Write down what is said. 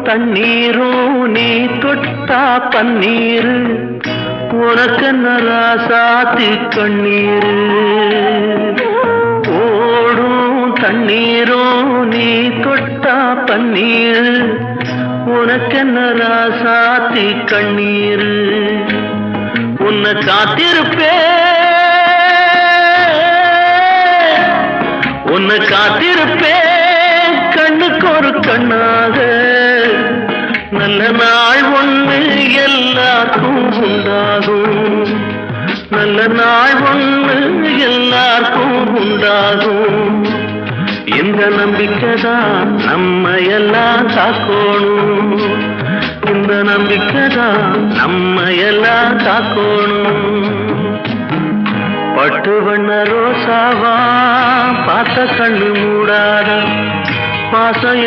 தண்ணீரும் நீ தொட்டா பன்னீரு உனக்கென்ன ராசாத்தி கண்ணீரு ஓடும் தண்ணீரும் நீ தொட்டா பன்னீரு உனக்கென்ன ராசாத்தி கண்ணீரு உன்னை காத்திருப்பேன் கண்ணுக்கு ஒரு கண்ணாக நல்ல நாள் ஒண்ணு எல்லாருக்கும் உண்டாகும் நல்ல நாள் ஒண்ணு எல்லாருக்கும் உண்டாகும் இந்த நம்பிக்கைதான் நம்ம எல்லாம் காக்கணும் இந்த நம்பிக்கைதான் நம்ம எல்லாம் காக்கணும் பட்டு வண்ண ரோசாவா பார்த்த கண்ணு மூடாத பாசம்